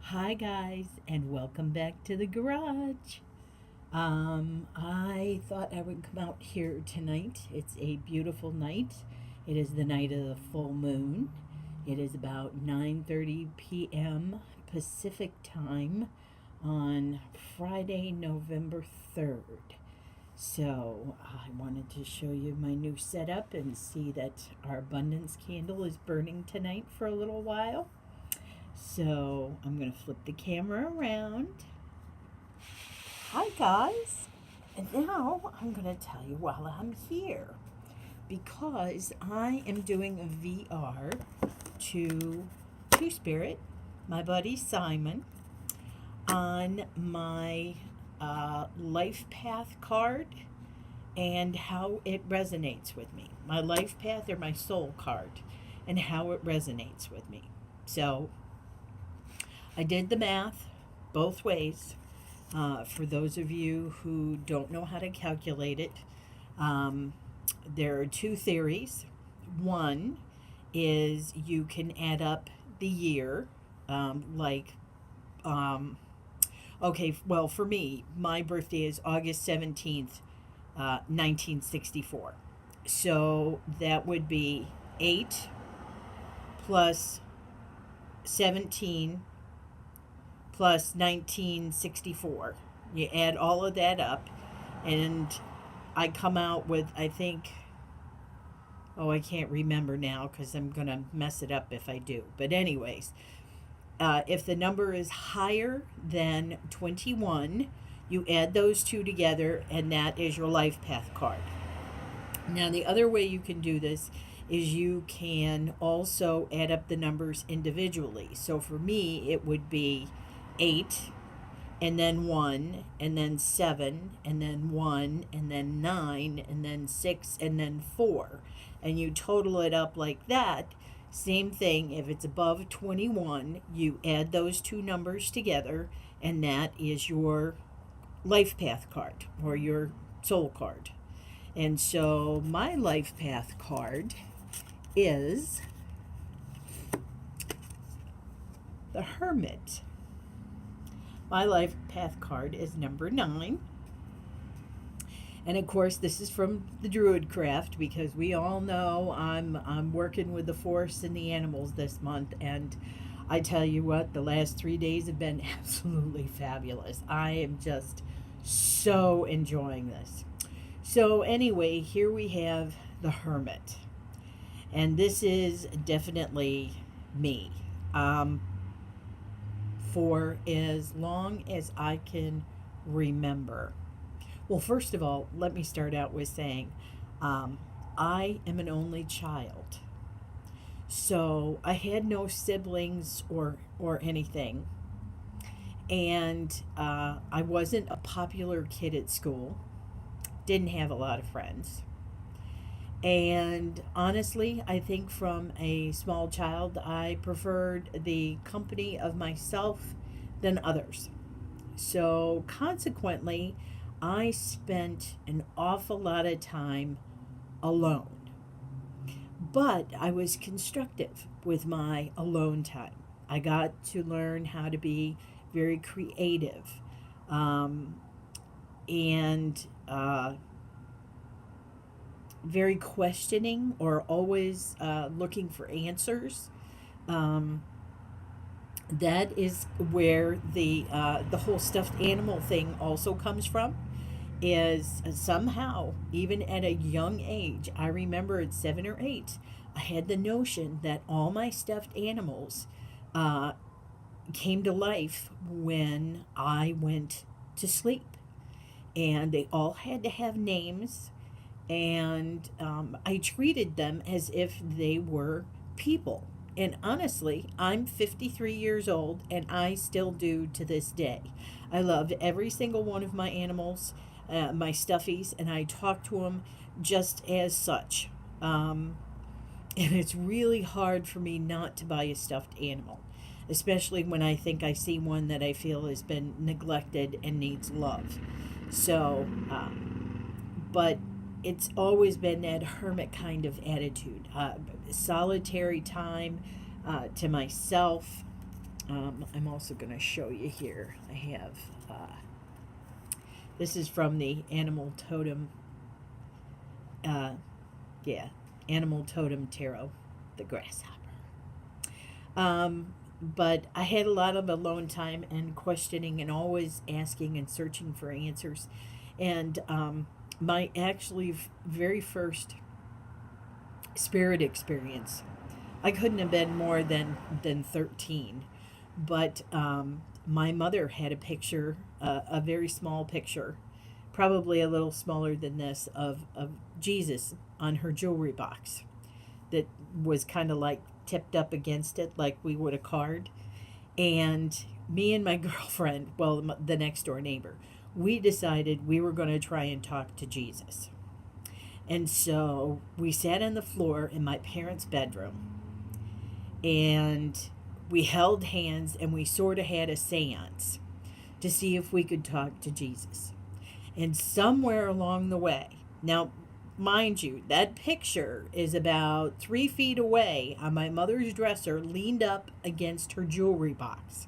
Hi, guys, and welcome back to the garage. I thought I would come out here tonight. It's a beautiful night. It is the night of the full moon. It is about 9:30 p.m. Pacific time on Friday, November 3rd. So, I wanted to show you my new setup and see that our abundance candle is burning tonight for a little while. So I'm going to flip the camera around. Hi, guys. And now I'm going to tell you while I'm here because I am doing a VR to Two Spirit, my buddy Simon, on my life path card and how it resonates with me. My life path or my soul card and how it resonates with me. So I did the math both ways. For those of you who don't know how to calculate it, um, there are two theories. One is you can add up the year, like, okay, well, for me, my birthday is August 17th, 1964. So that would be 8 plus 17 plus 1964. You add all of that up, and I come out with, I think, oh, I can't remember now because I'm going to mess it up if I do. But, anyways, if the number is higher than 21, you add those two together, and that is your life path card. Now, the other way you can do this is you can also add up the numbers individually. So for me, it would be 8, and then 1, and then 7, and then 1, and then 9, and then 6, and then 4. And you total it up like that. Same thing, if it's above 21, you add those two numbers together, and that is your life path card or your soul card. And so my life path card is the Hermit. My life path card is number 9. And of course, this is from the Druid Craft because we all know I'm working with the Force and the animals this month, and I tell you what, the last 3 days have been absolutely fabulous. I am just so enjoying this. So anyway, here we have the Hermit, and this is definitely me. For as long as I can remember. Well, first of all, let me start out with saying I am an only child. So I had no siblings or anything. And I wasn't a popular kid at school, didn't have a lot of friends. And honestly, I think from a small child, I preferred the company of myself than others. So consequently, I spent an awful lot of time alone. But I was constructive with my alone time. I got to learn how to be very creative, um, and very questioning or always looking for answers. Um, that is where the whole stuffed animal thing also comes from. Is somehow, even at a young age, I remember at 7 or 8, I had the notion that all my stuffed animals uh, came to life when I went to sleep, and they all had to have names, and I treated them as if they were people. And honestly, I'm 53 years old, and I still do to this day. I loved every single one of my animals, my stuffies, and I talk to them just as such. And it's really hard for me not to buy a stuffed animal, especially when I think I see one that I feel has been neglected and needs love. So, but it's always been that hermit kind of attitude, solitary time to myself, I'm also going to show you here. I have, this is from the Animal Totem, yeah, Animal Totem Tarot, the grasshopper. But I had a lot of alone time and questioning and always asking and searching for answers. And my actually very first spirit experience, I couldn't have been more than 13. But my mother had a picture, a very small picture, probably a little smaller than this, of Jesus on her jewelry box that was kind of like tipped up against it like we would a card. And me and my girlfriend, well, the next door neighbor, we decided we were going to try and talk to Jesus. And so we sat on the floor in my parents' bedroom and we held hands and we sort of had a seance to see if we could talk to Jesus. And somewhere along the way, now, mind you, that picture is about 3 feet away on my mother's dresser, leaned up against her jewelry box.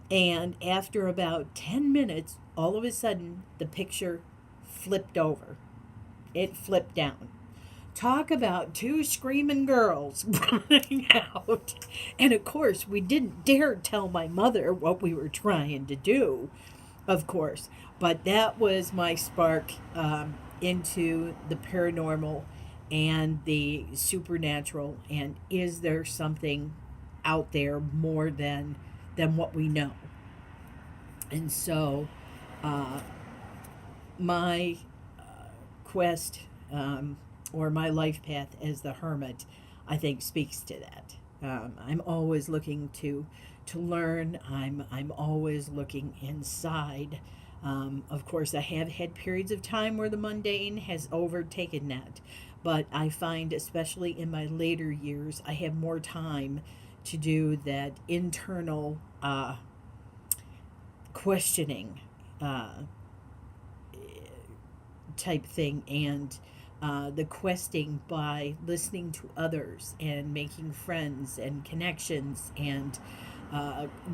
And after about 10 minutes, all of a sudden, the picture flipped over. It flipped down. Talk about two screaming girls running out. And of course, we didn't dare tell my mother what we were trying to do, of course. But that was my spark into the paranormal and the supernatural. And is there something out there more than what we know? And so my quest or my life path as the hermit, I think, speaks to that. I'm always looking to learn. I'm always looking inside. Of course, I have had periods of time where the mundane has overtaken that, but I find, especially in my later years, I have more time to do that internal questioning type thing, and the questing by listening to others and making friends and connections and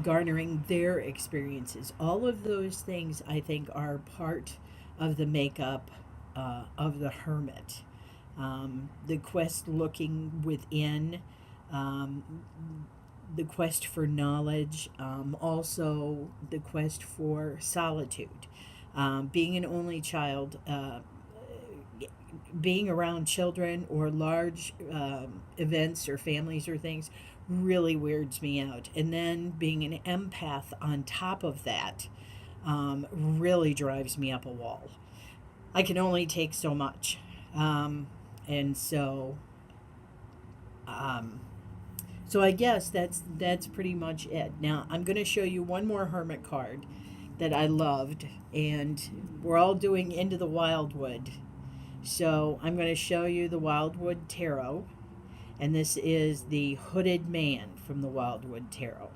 garnering their experiences. All of those things, I think, are part of the makeup of the hermit. The quest looking within, um, the quest for knowledge, also the quest for solitude. Being an only child, being around children or large events or families or things really weirds me out. And then being an empath on top of that really drives me up a wall. I can only take so much. And so I guess that's pretty much it. Now I'm going to show you one more hermit card that I loved, and we're all doing Into the Wildwood. So I'm going to show you the Wildwood Tarot, and this is the Hooded Man from the Wildwood Tarot.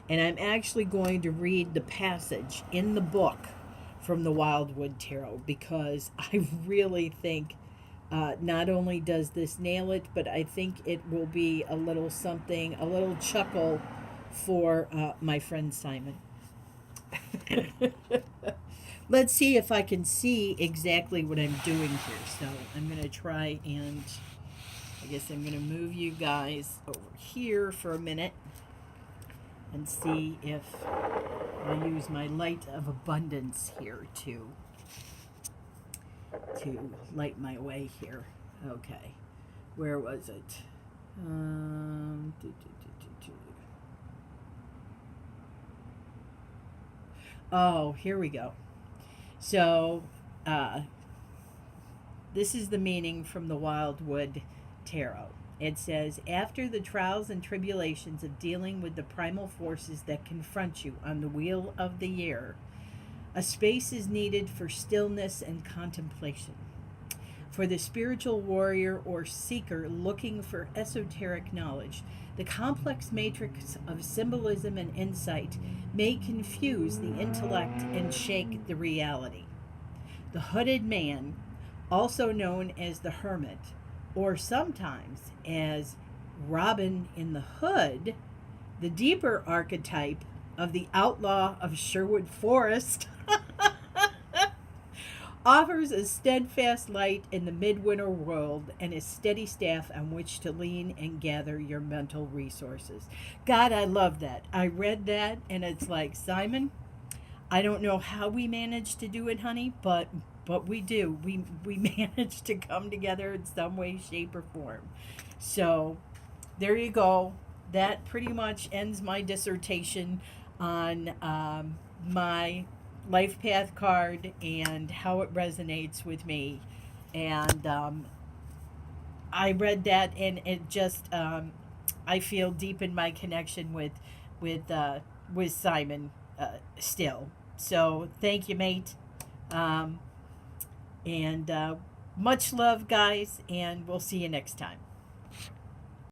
And I'm actually going to read the passage in the book from the Wildwood Tarot, because I really think not only does this nail it, but I think it will be a little something, a little chuckle for my friend Simon. Let's see if I can see exactly what I'm doing here. So I'm going to try and, I guess I'm going to move you guys over here for a minute and see if I use my light of abundance here to light my way here. Okay, where was it? Oh, here we go. So, this is the meaning from the Wildwood Tarot. It says, after the trials and tribulations of dealing with the primal forces that confront you on the wheel of the year, a space is needed for stillness and contemplation. For the spiritual warrior or seeker looking for esoteric knowledge, the complex matrix of symbolism and insight may confuse the intellect and shake the reality. The Hooded Man, also known as the Hermit, or sometimes as Robin in the Hood, The deeper archetype of the outlaw of Sherwood Forest offers a steadfast light in the midwinter world and a steady staff on which to lean and gather your mental resources. God, I love that. I read that and it's like, Simon, I don't know how we managed to do it, honey, but we do. We managed to come together in some way, shape, or form. So there you go. That pretty much ends my dissertation on my life path card and how it resonates with me. And I read that, and it just I feel deep in my connection with with Simon still. So thank you, mate. Um, and much love, guys, and we'll see you next time.